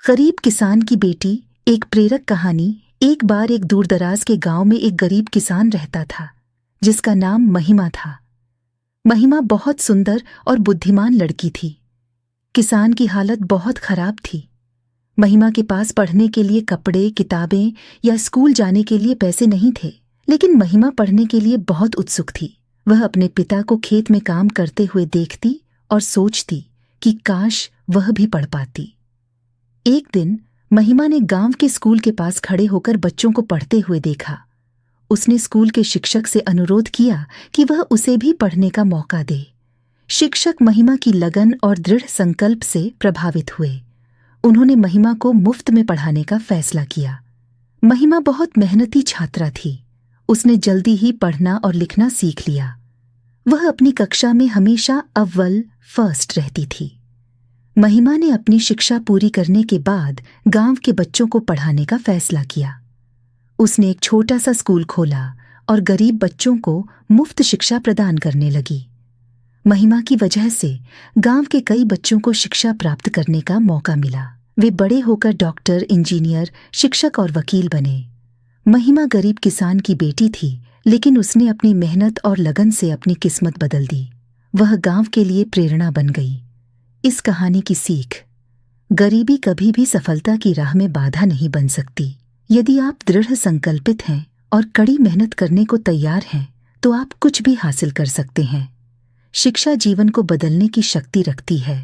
गरीब किसान की बेटी। एक प्रेरक कहानी। एक बार एक दूरदराज के गांव में एक गरीब किसान रहता था जिसका नाम महिमा था। महिमा बहुत सुंदर और बुद्धिमान लड़की थी। किसान की हालत बहुत खराब थी। महिमा के पास पढ़ने के लिए कपड़े, किताबें या स्कूल जाने के लिए पैसे नहीं थे, लेकिन महिमा पढ़ने के लिए बहुत उत्सुक थी। वह अपने पिता को खेत में काम करते हुए देखती और सोचती कि काश वह भी पढ़ पाती। एक दिन महिमा ने गांव के स्कूल के पास खड़े होकर बच्चों को पढ़ते हुए देखा। उसने स्कूल के शिक्षक से अनुरोध किया कि वह उसे भी पढ़ने का मौका दे। शिक्षक महिमा की लगन और दृढ़ संकल्प से प्रभावित हुए। उन्होंने महिमा को मुफ्त में पढ़ाने का फैसला किया। महिमा बहुत मेहनती छात्रा थी। उसने जल्दी ही पढ़ना और लिखना सीख लिया। वह अपनी कक्षा में हमेशा अव्वल फर्स्ट रहती थी। महिमा ने अपनी शिक्षा पूरी करने के बाद गांव के बच्चों को पढ़ाने का फैसला किया। उसने एक छोटा सा स्कूल खोला और गरीब बच्चों को मुफ्त शिक्षा प्रदान करने लगी। महिमा की वजह से गांव के कई बच्चों को शिक्षा प्राप्त करने का मौका मिला। वे बड़े होकर डॉक्टर, इंजीनियर, शिक्षक और वकील बने। महिमा गरीब किसान की बेटी थी, लेकिन उसने अपनी मेहनत और लगन से अपनी किस्मत बदल दी। वह गांव के लिए प्रेरणा बन गई। इस कहानी की सीख: गरीबी कभी भी सफलता की राह में बाधा नहीं बन सकती। यदि आप दृढ़ संकल्पित हैं और कड़ी मेहनत करने को तैयार हैं, तो आप कुछ भी हासिल कर सकते हैं। शिक्षा जीवन को बदलने की शक्ति रखती है।